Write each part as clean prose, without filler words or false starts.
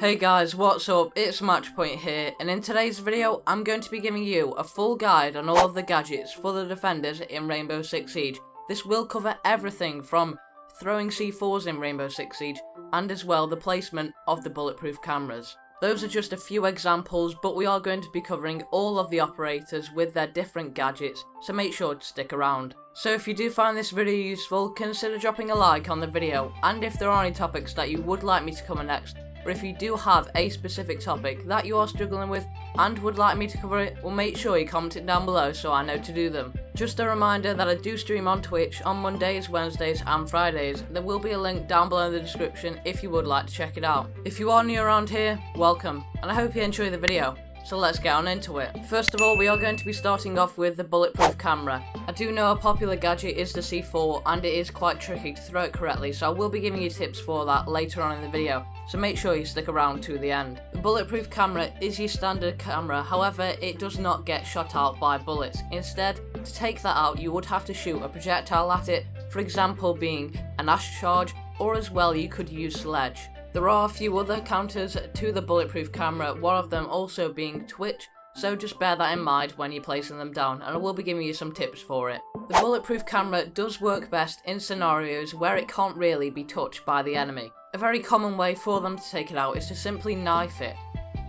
Hey guys, what's up? It's MatchPoint here, and in today's video, I'm going to be giving you a full guide on all of the gadgets for the defenders in Rainbow Six Siege. This will cover everything from throwing C4s in Rainbow Six Siege, and as well the placement of the bulletproof cameras. Those are just a few examples, but we are going to be covering all of the operators with their different gadgets, so make sure to stick around. So if you do find this video useful, consider dropping a like on the video, and if there are any topics that you would like me to cover next, or if you do have a specific topic that you are struggling with and would like me to cover it, well, make sure you comment it down below so I know to do them. Just a reminder that I do stream on Twitch on Mondays, Wednesdays and Fridays. There will be a link down below in the description if you would like to check it out. If you are new around here, welcome, and I hope you enjoy the video. So let's get on into it. First of all, we are going to be starting off with the bulletproof camera. I do know a popular gadget is the C4 and it is quite tricky to throw it correctly, so I will be giving you tips for that later on in the video, so make sure you stick around to the end. The bulletproof camera is your standard camera, however it does not get shot out by bullets. Instead, to take that out you would have to shoot a projectile at it, for example being an ash charge, or as well you could use sledge. There are a few other counters to the bulletproof camera, one of them also being twitch, so just bear that in mind when you're placing them down, and I will be giving you some tips for it. The bulletproof camera does work best in scenarios where it can't really be touched by the enemy. A very common way for them to take it out is to simply knife it.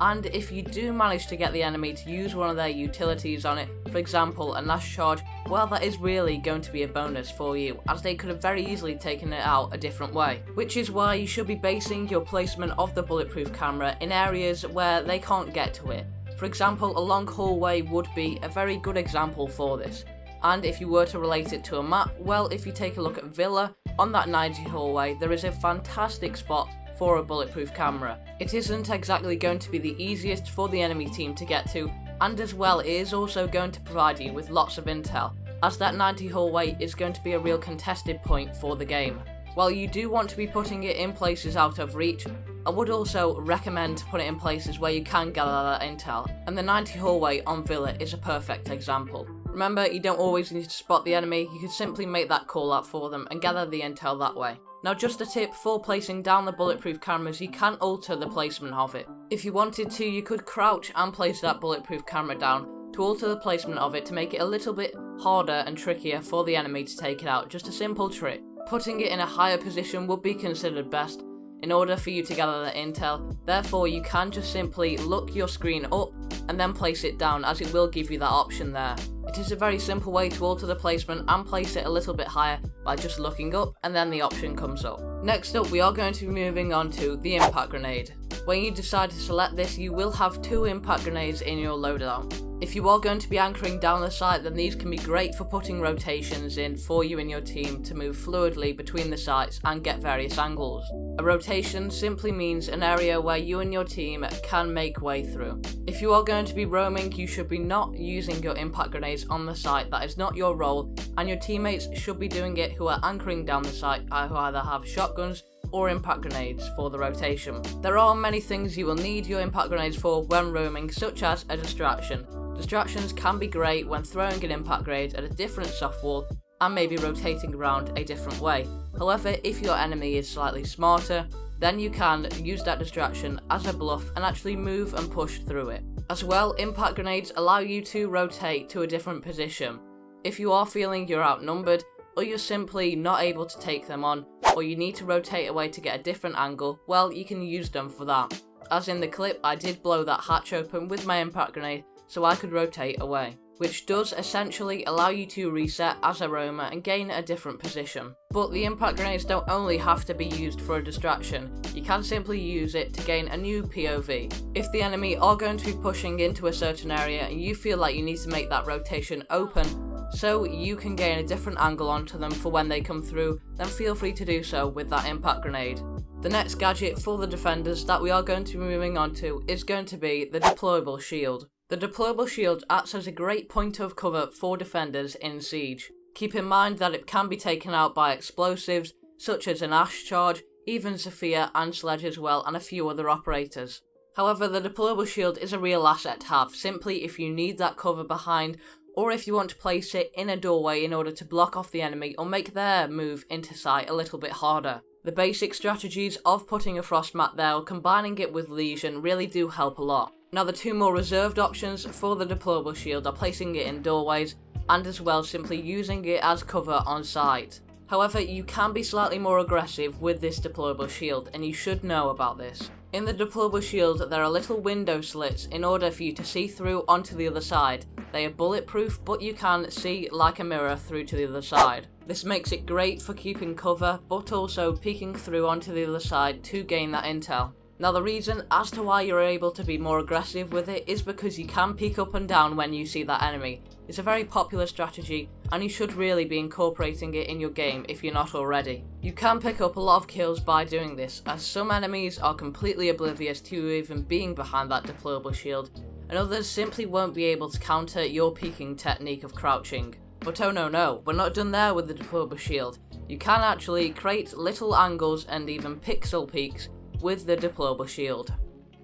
And if you do manage to get the enemy to use one of their utilities on it, for example a Nash charge, well that is really going to be a bonus for you, as they could have very easily taken it out a different way. Which is why you should be basing your placement of the bulletproof camera in areas where they can't get to it. For example, a long hallway would be a very good example for this. And if you were to relate it to a map, well if you take a look at Villa, on that 90 hallway there is a fantastic spot for a bulletproof camera. It isn't exactly going to be the easiest for the enemy team to get to, and as well it is also going to provide you with lots of intel, as that 90 hallway is going to be a real contested point for the game. While you do want to be putting it in places out of reach, I would also recommend to put it in places where you can gather that intel, and the 90 hallway on Villa is a perfect example. Remember, you don't always need to spot the enemy, you can simply make that call out for them and gather the intel that way. Now just a tip for placing down the bulletproof cameras, you can alter the placement of it. If you wanted to, you could crouch and place that bulletproof camera down to alter the placement of it to make it a little bit harder and trickier for the enemy to take it out, just a simple trick. Putting it in a higher position would be considered best in order for you to gather the intel, therefore you can just simply look your screen up and then place it down, as it will give you that option there. It is a very simple way to alter the placement and place it a little bit higher by just looking up and then the option comes up. Next up we are going to be moving on to the impact grenade. When you decide to select this, you will have 2 impact grenades in your loadout. If you are going to be anchoring down the site, then these can be great for putting rotations in for you and your team to move fluidly between the sites and get various angles. A rotation simply means an area where you and your team can make way through. If you are going to be roaming, you should be not using your impact grenades on the site, that is not your role, and your teammates should be doing it who are anchoring down the site, who either have shotguns or impact grenades for the rotation. There are many things you will need your impact grenades for when roaming, such as a distraction. Distractions can be great when throwing an impact grenade at a different soft wall and maybe rotating around a different way. However, if your enemy is slightly smarter, then you can use that distraction as a bluff and actually move and push through it. As well, impact grenades allow you to rotate to a different position. If you are feeling you're outnumbered, or you're simply not able to take them on, or you need to rotate away to get a different angle, well you can use them for that. As in the clip, I did blow that hatch open with my impact grenade so I could rotate away, which does essentially allow you to reset as a roamer and gain a different position. But the impact grenades don't only have to be used for a distraction, you can simply use it to gain a new POV. If the enemy are going to be pushing into a certain area and you feel like you need to make that rotation open so you can gain a different angle onto them for when they come through, then feel free to do so with that impact grenade. The next gadget for the defenders that we are going to be moving on to is going to be the Deployable Shield. The Deployable Shield acts as a great point of cover for defenders in Siege. Keep in mind that it can be taken out by explosives, such as an Ash charge, even Zephyr and Sledge as well, and a few other operators. However, the Deployable Shield is a real asset to have, simply if you need that cover behind, or if you want to place it in a doorway in order to block off the enemy or make their move into sight a little bit harder. The basic strategies of putting a frost mat there or combining it with lesion really do help a lot. Now the two more reserved options for the deployable shield are placing it in doorways and as well simply using it as cover on site. However, you can be slightly more aggressive with this deployable shield, and you should know about this. In the deployable shield there are little window slits in order for you to see through onto the other side. They are bulletproof, but you can see like a mirror through to the other side. This makes it great for keeping cover, but also peeking through onto the other side to gain that intel. Now the reason as to why you're able to be more aggressive with it is because you can peek up and down when you see that enemy. It's a very popular strategy and you should really be incorporating it in your game if you're not already. You can pick up a lot of kills by doing this, as some enemies are completely oblivious to you even being behind that deployable shield, and others simply won't be able to counter your peeking technique of crouching. But oh no, we're not done there with the deployable shield. You can actually create little angles and even pixel peaks with the deployable shield.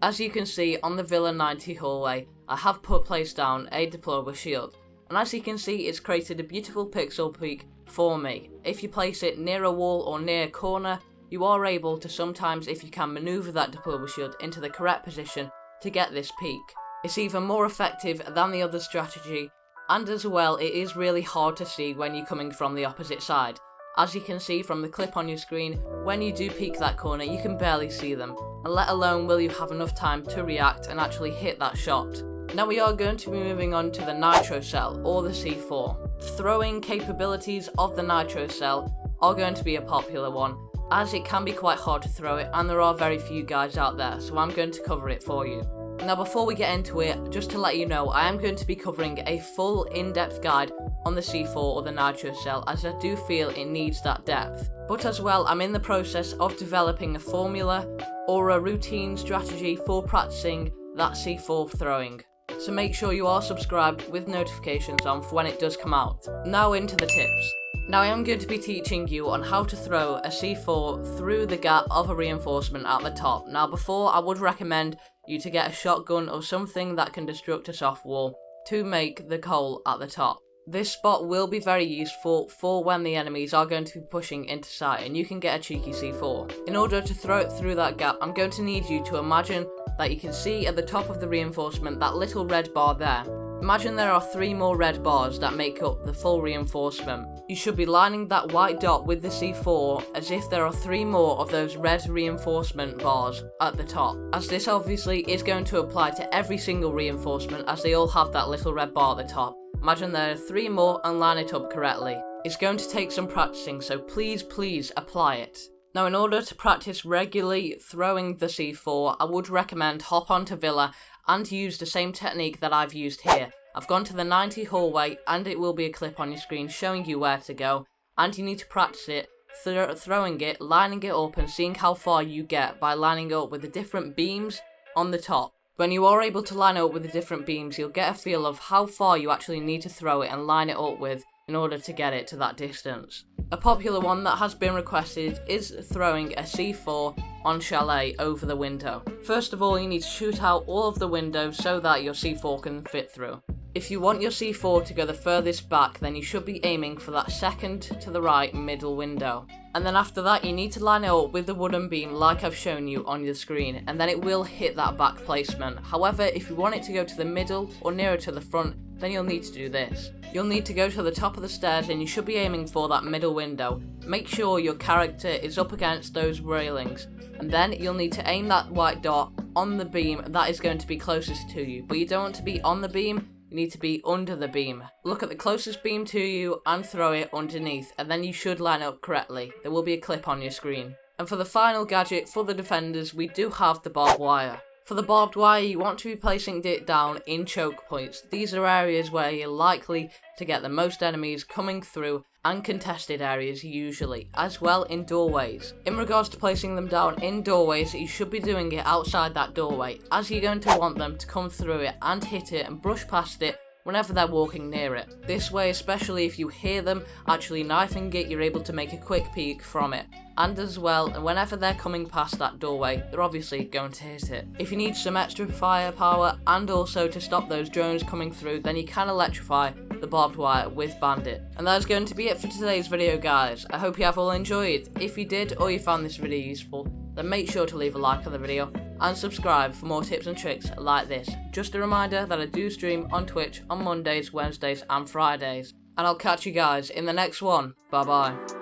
As you can see on the Villa 90 hallway, I have placed down a deployable shield, and as you can see it's created a beautiful pixel peak for me. If you place it near a wall or near a corner, you are able to sometimes, if you can, maneuver that deployable shield into the correct position to get this peak. It's even more effective than the other strategy, and as well it is really hard to see when you're coming from the opposite side. As you can see from the clip on your screen, when you do peek that corner you can barely see them, and let alone will you have enough time to react and actually hit that shot. Now we are going to be moving on to the Nitro Cell, or the C4. Throwing capabilities of the Nitro Cell are going to be a popular one, as it can be quite hard to throw it and there are very few guys out there, so I'm going to cover it for you. Now before we get into it, just to let you know, I am going to be covering a full in-depth guide on the C4 or the Nitro Cell, as I do feel it needs that depth. But as well, I'm in the process of developing a formula or a routine strategy for practicing that C4 throwing. So make sure you are subscribed with notifications on for when it does come out. Now into the tips. Now I am going to be teaching you on how to throw a C4 through the gap of a reinforcement at the top. Now before, I would recommend you to get a shotgun or something that can destruct a soft wall to make the hole at the top. This spot will be very useful for when the enemies are going to be pushing into sight and you can get a cheeky C4. In order to throw it through that gap, I'm going to need you to imagine that you can see at the top of the reinforcement that little red bar there. Imagine there are 3 more red bars that make up the full reinforcement. You should be lining that white dot with the C4 as if there are 3 more of those red reinforcement bars at the top, as this obviously is going to apply to every single reinforcement as they all have that little red bar at the top. Imagine there are 3 more and line it up correctly. It's going to take some practicing, so please apply it. Now in order to practice regularly throwing the C4, I would recommend hop onto Villa and use the same technique that I've used here. I've gone to the 90 hallway and it will be a clip on your screen showing you where to go, and you need to practice it, throwing it, lining it up and seeing how far you get by lining it up with the different beams on the top. When you are able to line it up with the different beams, you'll get a feel of how far you actually need to throw it and line it up with in order to get it to that distance. A popular one that has been requested is throwing a C4 on Chalet over the window. First of all, you need to shoot out all of the windows so that your C4 can fit through. If you want your C4 to go the furthest back, then you should be aiming for that second to the right middle window. And then after that, you need to line it up with the wooden beam like I've shown you on your screen, and then it will hit that back placement. However, if you want it to go to the middle or nearer to the front, then you'll need to do this. You'll need to go to the top of the stairs and you should be aiming for that middle window. Make sure your character is up against those railings, and then you'll need to aim that white dot on the beam that is going to be closest to you. But you don't want to be on the beam, you need to be under the beam. Look at the closest beam to you and throw it underneath, and then you should line up correctly. There will be a clip on your screen. And for the final gadget for the defenders, we do have the barbed wire. For the barbed wire, you want to be placing it down in choke points. These are areas where you're likely to get the most enemies coming through, and contested areas usually, as well in doorways. In regards to placing them down in doorways, you should be doing it outside that doorway, as you're going to want them to come through it and hit it and brush past it whenever they're walking near it. This way, especially if you hear them actually knifing it, you're able to make a quick peek from it. And as well, whenever they're coming past that doorway, they're obviously going to hit it. If you need some extra firepower and also to stop those drones coming through, then you can electrify the barbed wire with Bandit. And that is going to be it for today's video, guys. I hope you have all enjoyed. If you did or you found this video useful, then make sure to leave a like on the video and subscribe for more tips and tricks like this. Just a reminder that I do stream on Twitch on Mondays, Wednesdays and Fridays. And I'll catch you guys in the next one. Bye bye.